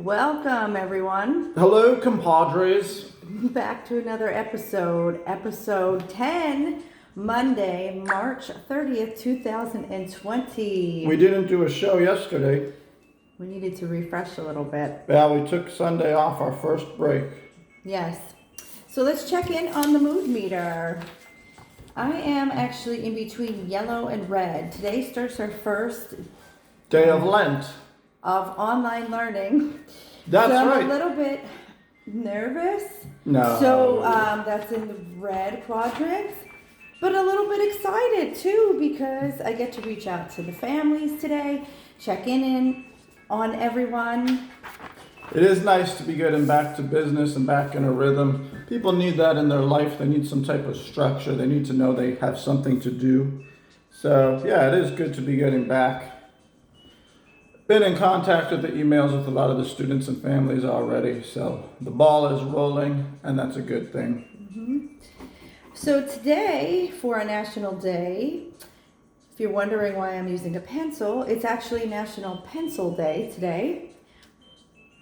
Welcome, everyone. Hello, compadres. Back to another episode, episode 10, Monday, March 30th, 2020. We didn't do a show yesterday. We needed to refresh a little bit. Yeah, we took Sunday off, our first break. Yes. So let's check in on the mood meter. I am actually in between yellow and red. Today starts our first Day of Lent. of online learning. That's so right. I'm a little bit nervous. No. So that's in the red quadrant, but a little bit excited too because I get to reach out to the families today, check in on everyone. It is nice to be getting back to business and back in a rhythm. People need that in their life. They need some type of structure. They need to know they have something to do. So yeah, it is good to be getting back. Been in contact with the emails with a lot of the students and families already, so the ball is rolling, and that's a good thing. Mm-hmm. So today, for a national day, if you're wondering why I'm using a pencil, it's actually National Pencil Day today.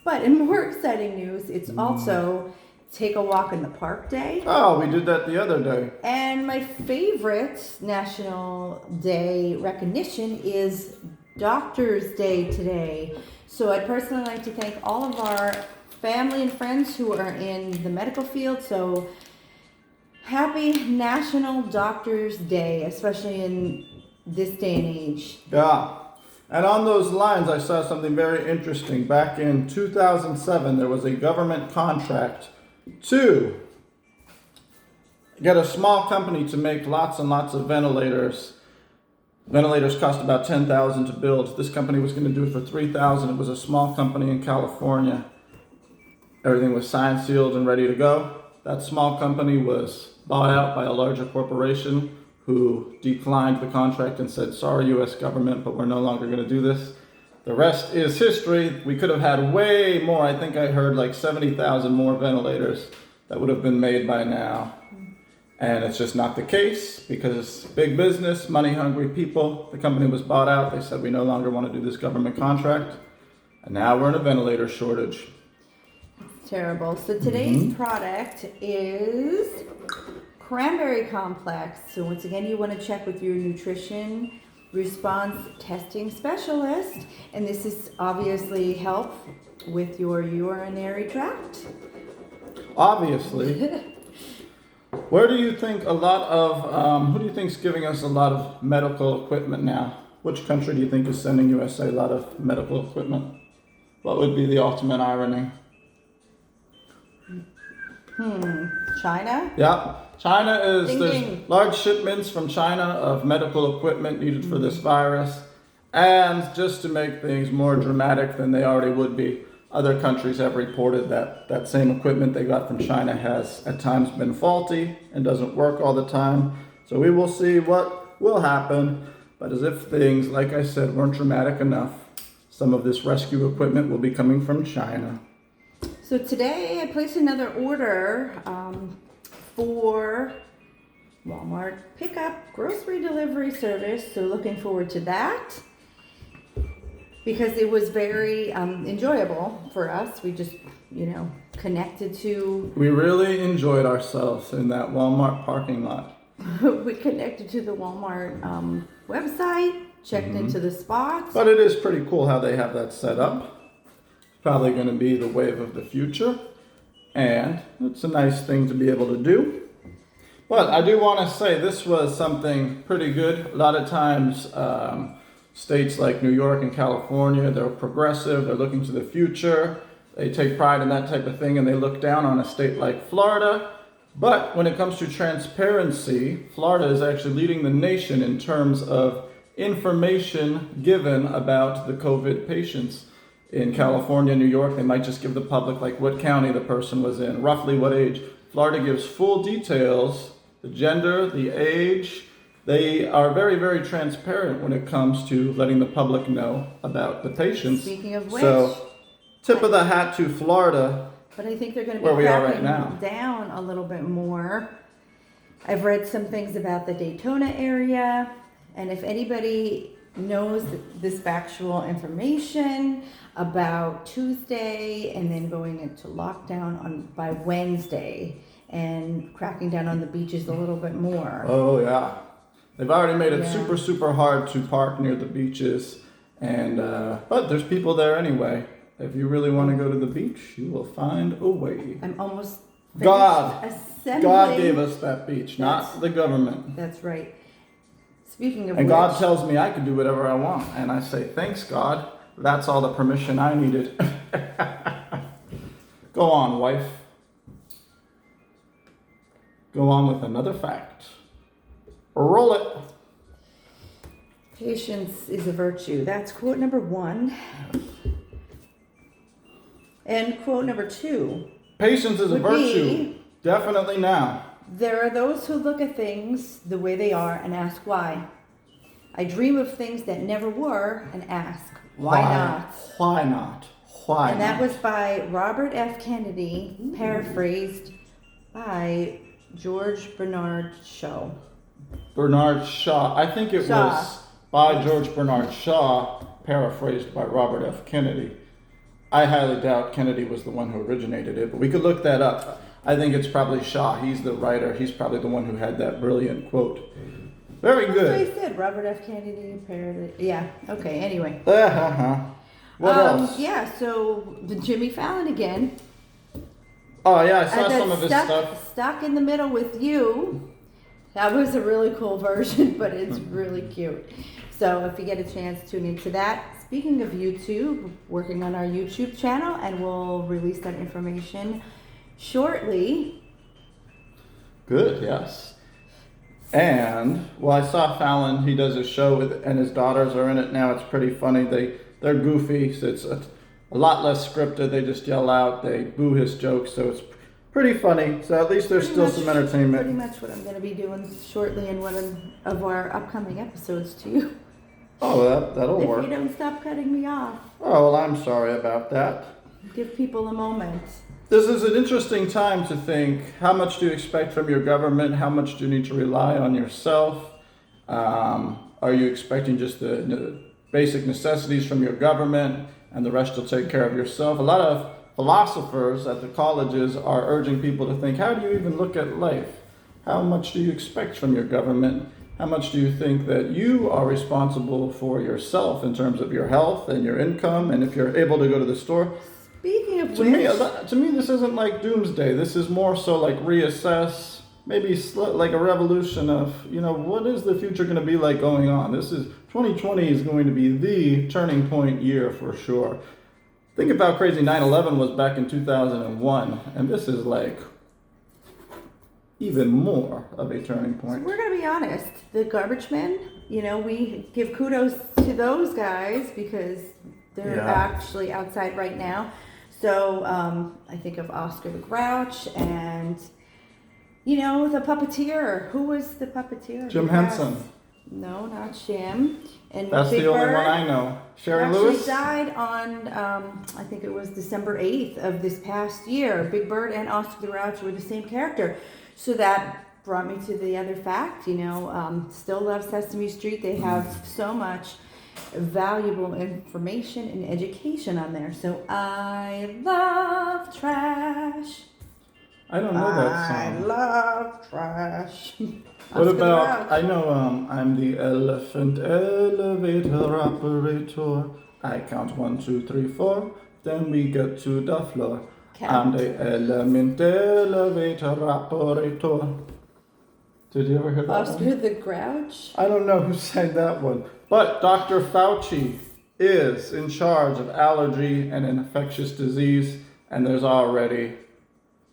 But in more exciting news, it's also Take a Walk in the Park Day. Oh, we did that the other day. And my favorite National Day recognition is Doctor's Day today. So I'd personally like to thank all of our family and friends who are in the medical field. So happy National Doctor's Day, especially in this day and age. Yeah. And on those lines, I saw something very interesting. Back in 2007, there was a government contract to get a small company to make lots and lots of ventilators. Ventilators cost about $10,000 to build. This company was going to do it for $3,000. It was a small company in California. Everything was signed, sealed, and ready to go. That small company was bought out by a larger corporation who declined the contract and said, sorry, U.S. government, but we're no longer going to do this. The rest is history. We could have had way more. I think I heard like 70,000 more ventilators that would have been made by now. And it's just not the case because big business, money-hungry people, the company was bought out. They said, we no longer want to do this government contract. And now we're in a ventilator shortage. It's terrible. So today's product is Cranberry Complex. So once again, you want to check with your nutrition response testing specialist. And this is obviously help with your urinary tract. Obviously. Where do you think a lot of, who do you think is giving us a lot of medical equipment now? Which country do you think is sending USA a lot of medical equipment? What would be the ultimate irony? China? Yeah, China is, Ding, there's ding. large shipments from China of medical equipment needed for this virus. And just to make things more dramatic than they already would be, other countries have reported that that same equipment they got from China has at times been faulty and doesn't work all the time. So we will see what will happen. But as if things, like I said, weren't dramatic enough, some of this rescue equipment will be coming from China. So today I placed another order for Walmart pickup grocery delivery service. So looking forward to that because it was very enjoyable for us. We just, connected to... We really enjoyed ourselves in that Walmart parking lot. We connected to the Walmart website, checked into the spots. But it is pretty cool how they have that set up. It's probably going to be the wave of the future. And it's a nice thing to be able to do. But I do want to say this was something pretty good. A lot of times, states like New York and California, they're progressive, they're looking to the future. They take pride in that type of thing and they look down on a state like Florida. But when it comes to transparency, Florida is actually leading the nation in terms of information given about the COVID patients. In California, New York, they might just give the public like what county the person was in, roughly what age. Florida gives full details, the gender, the age. They are very, very transparent when it comes to letting the public know about the patients. Speaking of which... So, tip of the hat to Florida. But I think they're going to be where we are right cracking now. down a little bit more. I've read some things about the Daytona area, and if anybody knows this factual information about Tuesday and then going into lockdown by Wednesday and cracking down on the beaches a little bit more. Oh yeah, they've already made it Yeah. super hard to park near the beaches, and but there's people there anyway. If you really want to go to the beach, you will find a way. I'm almost finished God assembling. gave us that beach, not the government. That's right. Speaking of And which, God tells me I can do whatever I want, and I say thanks God. That's all the permission I needed. Go on, wife. Go on with another fact. Roll it. patience is a virtue. That's quote number 1. And quote number 2. Patience is a Would virtue. be- Definitely now. There are those who look at things the way they are and ask why. I dream of things that never were and ask, why not? Why not? Why And that not? was by Robert F. Kennedy, paraphrased by George Bernard Shaw. Bernard Shaw. I think it Shaw. was by George Bernard Shaw, paraphrased by Robert F. Kennedy. I highly doubt Kennedy was the one who originated it, but we could look that up. I think it's probably Shaw. He's the writer. He's probably the one who had that brilliant quote. Very That's what good. he said, Robert F. Kennedy, yeah, okay, anyway. What else? Yeah, so the Jimmy Fallon again. Oh yeah, I saw And then some of his stuff. Stuck in the Middle with You. That was a really cool version, but it's really cute. So if you get a chance, tune into that. Speaking of YouTube, working on our YouTube channel, and we'll release that information shortly. Good, yes. And well, I saw Fallon. He does his show with, and his daughters are in it now. It's pretty funny. They're goofy. So it's a lot less scripted. They just yell out. They boo his jokes. So it's pretty funny. So at least there's Pretty still much- some entertainment. Pretty much what I'm going to be doing shortly in one of our upcoming episodes to you. Oh, that'll If work. you don't stop cutting me off, Oh well, I'm sorry about that. give people a moment. This is an interesting time to think, how much do you expect from your government? How much do you need to rely on yourself? Are you expecting just the basic necessities from your government and the rest will take care of yourself? A lot of philosophers at the colleges are urging people to think, how do you even look at life? How much do you expect from your government? How much do you think that you are responsible for yourself in terms of your health and your income, and if you're able to go to the store? Speaking of To me, this isn't like doomsday. This is more so like reassess, maybe like a revolution of, what is the future going to be like going on? 2020 is going to be the turning point year for sure. Think of how crazy 9/11 was back in 2001, and this is like even more of a turning point. We're going to be honest. The garbage men, we give kudos to those guys because they're Yeah. actually outside right now. So I think of Oscar the Grouch and, the puppeteer. Who was the puppeteer? Jim Who passed? Henson. No, not Jim. And That's Big the only Bird one I know. Sherry actually Lewis? died on, I think it was December 8th of this past year. Big Bird and Oscar the Grouch were the same character. So that brought me to the other fact, still love Sesame Street. They have so much valuable information and education on there. So I love trash. I don't know that I song. love trash. What Oscar the about, Grouch. I know I'm the elephant elevator operator. I count 1, 2, 3, 4, then we get to the floor. I'm Count. the element elevator operator. Did you ever hear that Oscar one? the Grouch? I don't know who sang that one. But Dr. Fauci is in charge of allergy and infectious disease, and there's already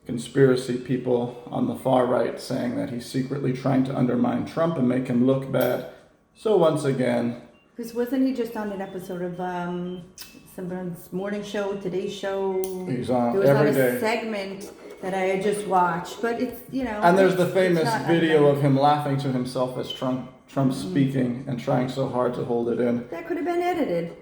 conspiracy people on the far right saying that he's secretly trying to undermine Trump and make him look bad. So once again, Because wasn't he just on an episode of someone's morning show, Today's Show? he's on There was every not a day. segment that I had just watched, but it's, And there's the it's famous not video uncommon. of him laughing to himself as Trump speaking and trying so hard to hold it in. That could have been edited.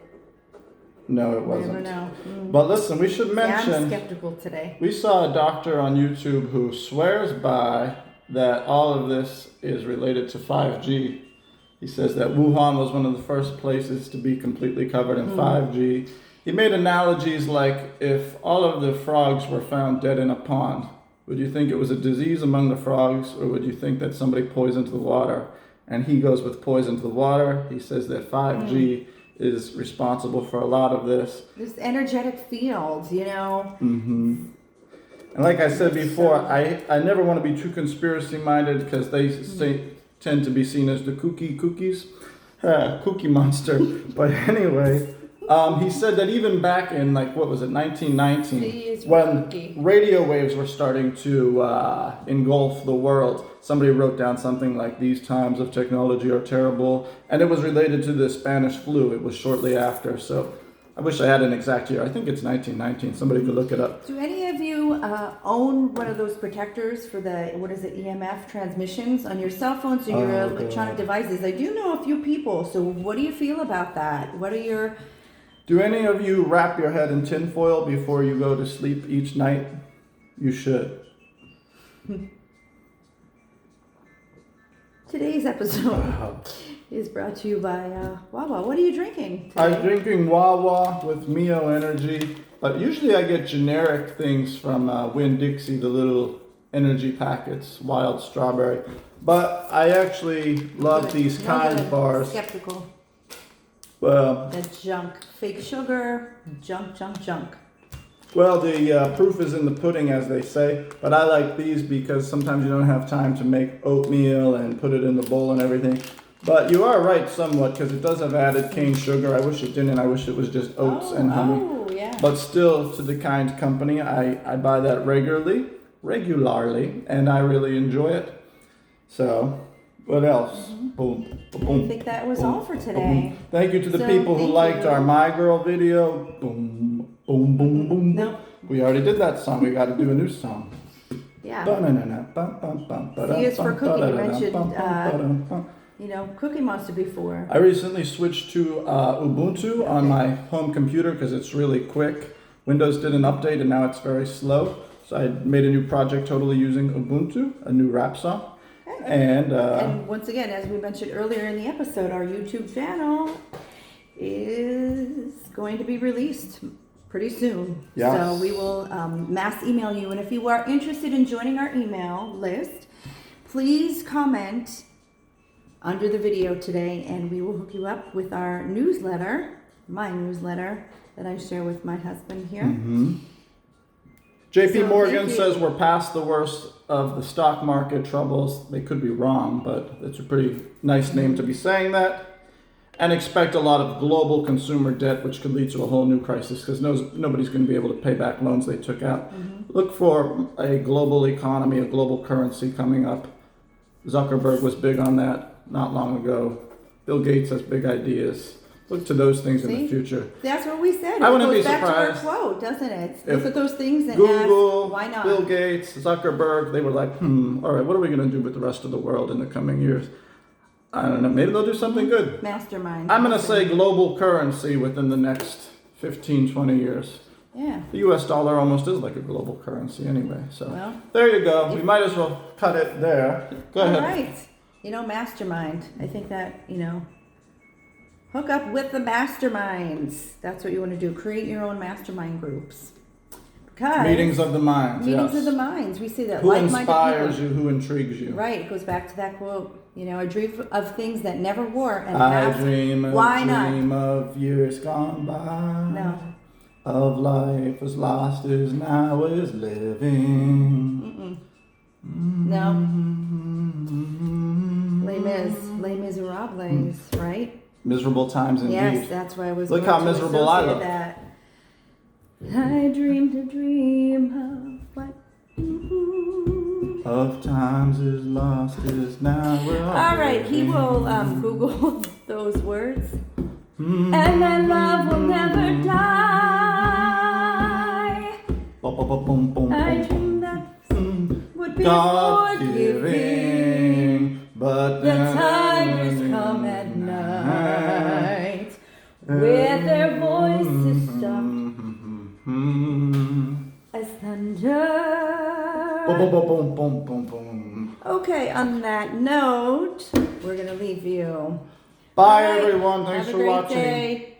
No, it Never wasn't. know. But listen, we should Yeah, I'm mention, skeptical today. we saw a doctor on YouTube who swears by that all of this is related to 5G. He says that Wuhan was one of the first places to be completely covered in 5G. He made analogies like if all of the frogs were found dead in a pond, would you think it was a disease among the frogs, or would you think that somebody poisoned the water? And he goes with poison to the water. He says that 5G is responsible for a lot of this. This energetic field, And like I said before, I never want to be too conspiracy minded because they tend to be seen as the cookie monster. But anyway, he said that even back in 1919, when radio waves were starting to engulf the world, somebody wrote down something like these times of technology are terrible, and it was related to the Spanish flu. It was shortly after, so I wish I had an exact year. I think it's 1919. Somebody could look it up. Do any of you own one of those protectors for the, EMF transmissions on your cell phones or your electronic devices? I do know a few people, so what do you feel about that? What are your... Do any of you wrap your head in tinfoil before you go to sleep each night? You should. Today's episode is brought to you by Wawa. What are you drinking today? I'm drinking Wawa with Mio Energy. Usually I get generic things from Winn-Dixie, the little energy packets, wild strawberry. But I actually love these kind bars. Skeptical. Well, That's junk. Fake sugar. Junk. Well, the proof is in the pudding, as they say. But I like these because sometimes you don't have time to make oatmeal and put it in the bowl and everything. But you are right somewhat because it does have added cane sugar. I wish it didn't. I wish it was just oats and honey. Oh, yeah. But still, to the kind company, I buy that regularly, and I really enjoy it. So, what else? Boom, boom. I think that was all for today. Boom. Thank you to the people who liked our My Girl video. Boom, boom, boom, boom. No. We already did that song. We got to do a new song. Yeah. C is for cookie. You mentioned, Cookie Monster before. I recently switched to Ubuntu on my home computer because it's really quick. Windows did an update and now it's very slow. So I made a new project totally using Ubuntu, a new rap song. And once again, as we mentioned earlier in the episode, our YouTube channel is going to be released pretty soon. Yes. So we will mass email you. And if you are interested in joining our email list, please comment under the video today and we will hook you up with our newsletter, my newsletter that I share with my husband here. JP Morgan says we're past the worst of the stock market troubles. They could be wrong, but it's a pretty nice name to be saying that. And expect a lot of global consumer debt, which could lead to a whole new crisis because nobody's going to be able to pay back loans they took out. Look for a global economy, a global currency coming up. Zuckerberg was big on that not long ago. Bill Gates has big ideas. Look to those things in the future. That's what we said. I wouldn't be It goes back to our surprised quote, doesn't it? if Look at those things and Google, ask, why not? Bill Gates, Zuckerberg, they were like, all right, what are we going to do with the rest of the world in the coming years? I don't know. Maybe they'll do something good. Mastermind. I'm going to say global currency within the next 15, 20 years. Yeah. The US dollar almost is like a global currency anyway. So Well, there you go. We might as well cut it there. Go ahead. All right. Mastermind. I think that, hook up with the masterminds. That's what you want to do. Create your own mastermind groups. Because Meetings of the minds. Meetings yes. of the minds. We say that. Who Like-minded inspires people. you? Who intrigues you? Right. It goes back to that quote. I dream of things that never were. And I ask, dream why not? of years gone by. No. Of life as lost as now is living. No. Les Miserables, right? Miserable times indeed. Yes, that's why I was. Look going how to miserable I associate look. That. I dreamed a dream of what? Of times is lost is now we're All right, he will Google those words. And my love will never die. I dreamed that would be forgiving, but the tigers come at night with their voices soft as thunder. Okay, on that note, we're gonna leave you Bye, All right. everyone. Thanks Have a for great watching. day.